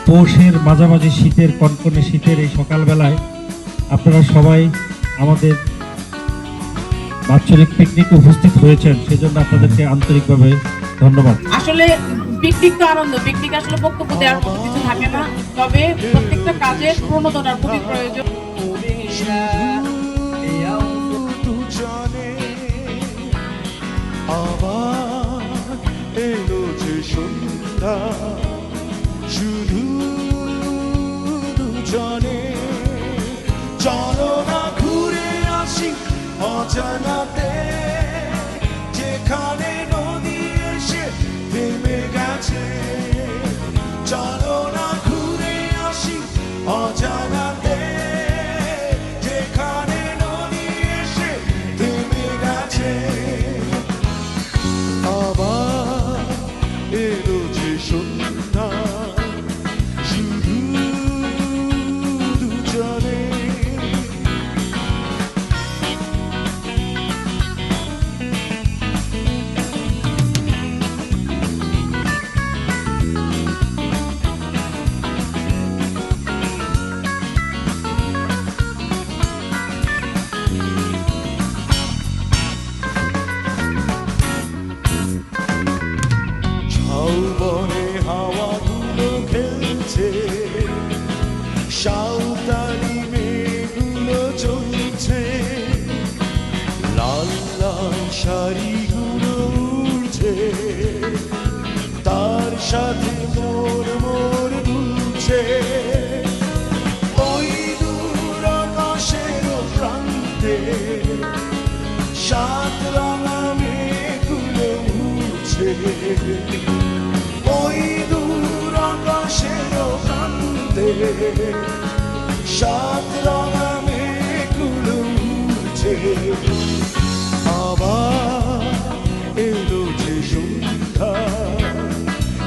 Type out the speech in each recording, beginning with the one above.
পৌষের মাঝামাঝি শীতের কনকনে শীতের এই সকালবেলায় আপনারা সবাই আমাদের বাৎসরিক পিকনিকে উপস্থিত হয়েছেন, সেজন্য আপনাদেরকে আন্তরিকভাবে ধন্যবাদ। আসলে পিকনিক তো আনন্দ, পিকনিক আসলে বক্তব্য দেওয়ার মতো কিছু থাকে না, তবে প্রত্যেকটা কাজের প্রণোদনার খুবই প্রয়োজন। শুধু দুজনে চলো না ঘুরে আসি অজানাতে, যেখানে নদী এসে থেমে গেছে। চলো না ঘুরে আসি অজানাতে, যেখানে নদী এসে থেমে গেছে। আবার এলো যে সন্ধ্যা, শুধু দুজনে ঝাউবনে হাওয়াগুলো খেলছে, সাঁওতালি মেঘগুলো চলছে, লাল লাল শাড়িগুলো উড়ছে, তার সাথে মোর মোর দুলছে। ওই দূর আকাশের প্রান্তে সাত রঙা মেঘগুলো উড়ছে। ওই দূর আকাশের প্রান্তে সাত রঙা মেঘগুলো উড়ছে। আবার এলো যে সন্ধ্যা,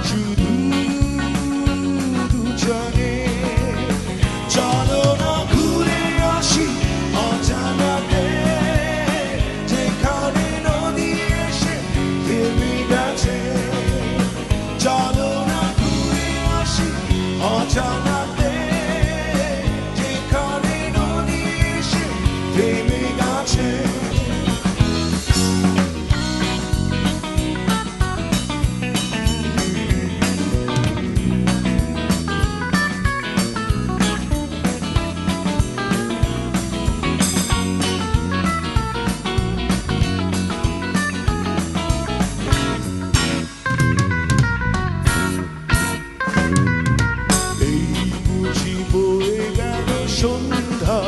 শুধু দুজনে চলো না ঘুরে আসি অজানাতে, যেখানে নদী এসে থেমে গেছে। চলো না ঘুরে আসি অজানাতে, যেখানে নদী এসে থেমে গেছে। এই বুঝি বয়ে গেল সন্ধ্যা,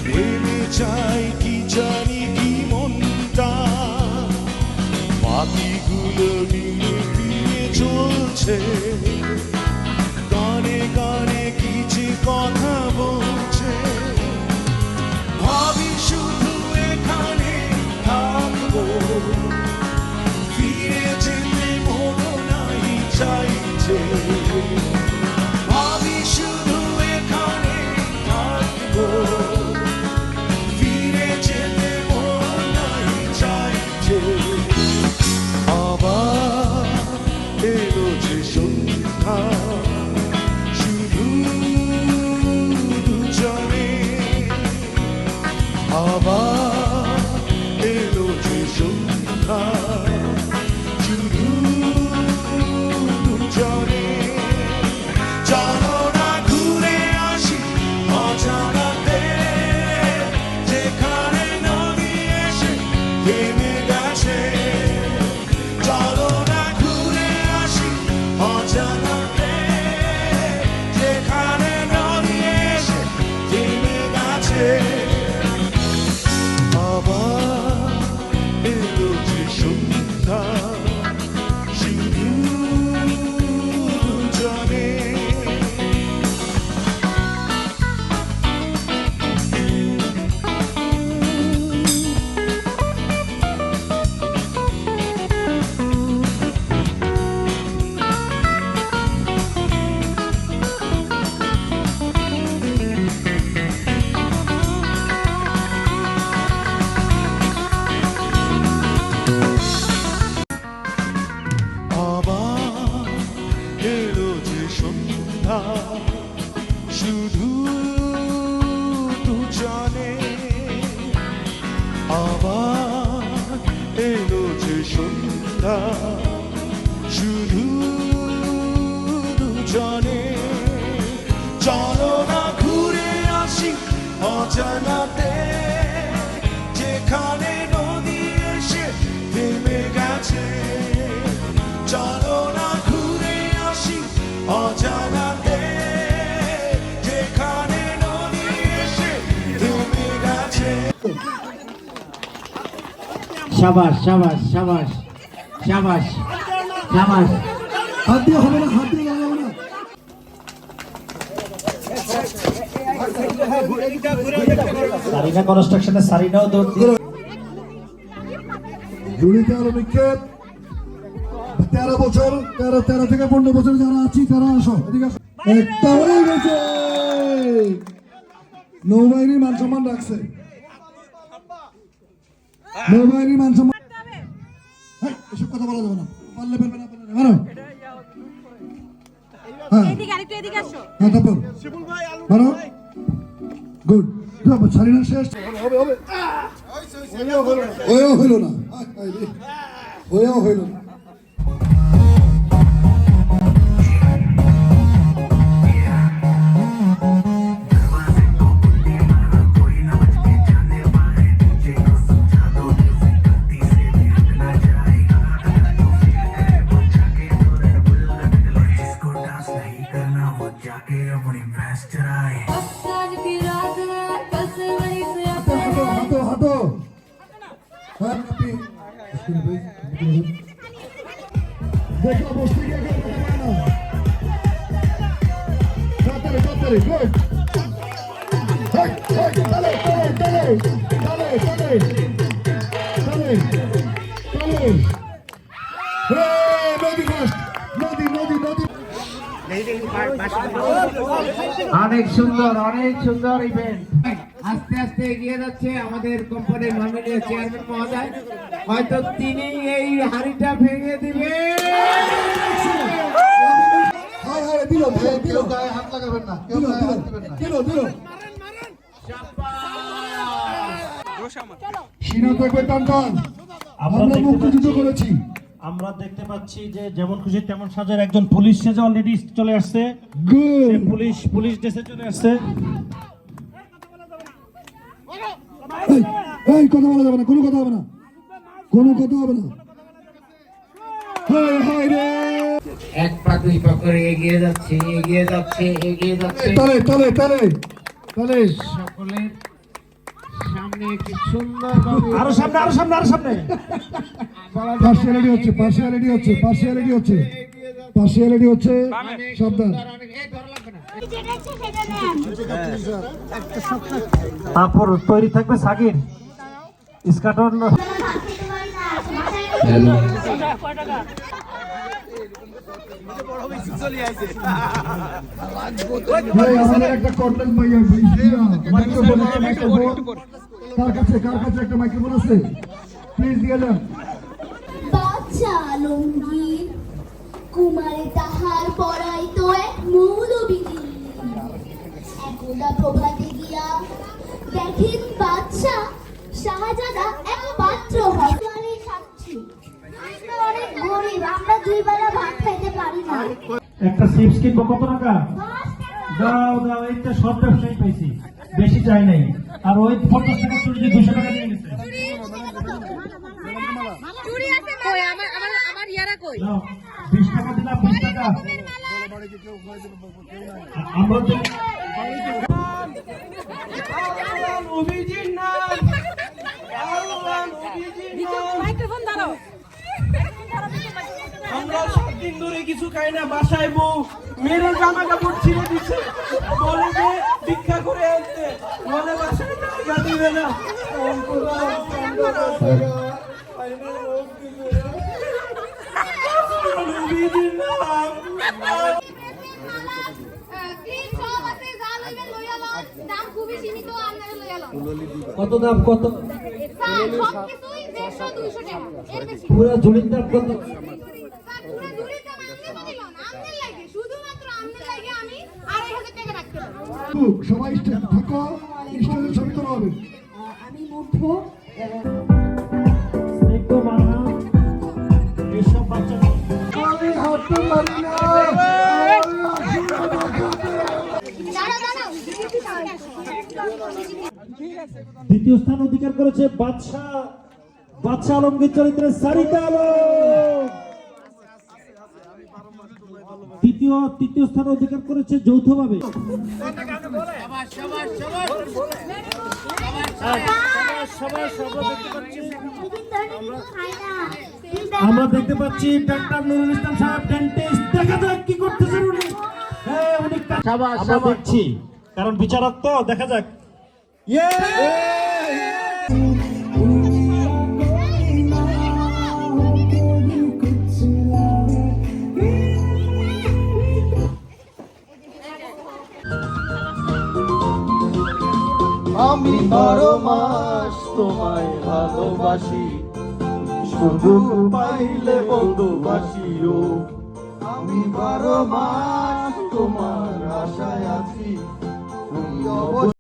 ভেবে চাই কি জানি কি মনটা, পাখিগুলো নিয়ে ফিরে চলছে, গানে গানে কি যে কথা বলছে। ভাবি শুধু এখানে থাকবো, ফিরে যেতে মন নাই চাইছে। ভাবি শুধু এখানে থাকবো, ফিরে যেতে মন নাই চাইছে। আবার এলো যে সন্ধ্যা, শুধু দুজনে আবার এলো যে সন্ধ্যা শুধু দুজনে চলো না ঘুরে আসি অজানাতে যেখানে নদী এসে থেমে গেছে চলো না ঘুরে আসি অজানাতে যেখানে নদী এসে থেমে গেছে শাবাশ শাবাশ শাবাশ শাবাশ শাবাশ হাত দিয়ে হবে না হাত দিয়ে লাগাবো না সারিনা কনস্ট্রাকশনের সারিনাও দৌড় দিয়ে জুড়িতে আলো নিক্ষেপ 13 বছর 13 থেকে 15 বছর যারা আছি তারা আসো এদিকে আসো একটা হয়ে গেছে নৌবাহিনী মান সম্মান রাখছে নৌবাহিনী মান সম্মান এসব কথা বলা যাবে না পারলে পারবে না পারলে মারো এদিকে আরেকটু এদিকে আসো হ্যাঁ তারপর মারো গুড ছাড়িনা শেষ হবে হবে ওয়ও হইল না ওয়ও হইল না হাঁটো হাঁটো হ্যাঁ আপনি দেখো বসতে গিয়ে তাড়াতাড়ি তাড়াতাড়ি গুড চলে চলে চলে চলে চলে চলে চলে নদী ফার্স্ট নদী নদী নদী অনেক সুন্দর ইভেন্ট আস্তে আস্তে এগিয়ে যাচ্ছে আমাদের কোম্পানির মাননীয় চেয়ারম্যান মহোদয় হয়তো তিনি এই হাড়িটা ভেঙে দিবে হ্যাঁ হ্যাঁ দিল দিল দিল গায়ে হাত লাগাবেন না কেউ গায়ে হাত দিবেন না দিল দিল সিনা থাকবে টান টান আমরা মুক্তিযুদ্ধ করেছি আমরা দেখতে পাচ্ছি যে যেমন খুশি তেমন সাজার একজন পুলিশ সেজে অলরেডি চলে আসছে গুড পুলিশ ড্রেসে চলে আসছে এই কথা বলা যাবে না কোনো কথা হবে না কোনো কথা হবে না হাই হাই রে এক পা দুই পা করে এগিয়ে যাচ্ছে এগিয়ে যাচ্ছে এগিয়ে যাচ্ছে তালে তালে তালে তালে সকলের সামনে একটি সুন্দর আরো সামনে আরো সামনে আরো সামনে পার্সিয়ালিটি হচ্ছে পার্সিয়ালিটি হচ্ছে পার্সিয়ালিটি হচ্ছে পার্সিয়ালিটি হচ্ছে সাবধান তারপর তৈরি থাকবে সাকির স্কাটন ভাই আমাদের একটা কন্টেন্ট ভাইয়া মাইক্রোফোন কার কাছে একটা মাইক্রোফোন আছে প্লিজ দিয়ে যান বাচ্চা আলমগীর কুমারে তাহার পড়াই তো এক মৌলবিধি একদা প্রভাতে গিয়া দেখেন বাচ্চা শাহজাদা এক পাত্র হসওয়ালি সাক্ষী আমরা অনেক গরিব আমরা 2 বেলা ভাত খাইতে পারি না একটা চিপস কিনবো কত টাকা দাও দাও এইটা সব ব্যবসায়ী পাইছি বেশি চাই নাই আর ওই 50 টাকা চুরি দিয়ে 200 টাকা নিয়ে গেছে চুরি আছে কই আমার ইয়ারা কই দাও 20 টাকা দিলাম 20 টাকা আমরা তো মাইক্রোফোন দাও আমরা 7 দিন ধরে কিছু খাই না বাসায় বউ মেয়ের জামা কাপড় ছিঁড়ে দিচ্ছে বলে যে ভিক্ষা করে আনতে বলে বাসায় টাকা দিবে না কত দাম কত সবকিছুই 150-200 টাকা এর বেশি পুরো ঝুড়ির দাম কত শুধুমাত্র আমনের লাগে আমি সবাই স্টেজ থাকো, স্টেজের ছবি তোলা হবে। আমি মুগ্ধ স্নিগ্ধ মানহা এইসব বাচ্চারা আমি হাঁটতে পারি না। দ্বিতীয় স্থান অধিকার করেছে বাদশা আলমগীর চরিত্রে সারিতা আলম। তৃতীয় স্থান অধিকার করেছে যৌথভাবে আমরা দেখতে পাচ্ছি ডাক্তার নুরুল ইসলাম সাহেব ডেন্টিস্ট। দেখা যাক কি করতেছেন উনি। হ্যাঁ, উনি আমরা দেখছি, কারণ বিচারক তো। দেখা যাক। আমি 12 মাস তোমায় ভালোবাসি, শুধু পাইলে বন্ধুবাসিও। আমি 12 মাস তোমার আশায় আছি, তুমি অবশ্য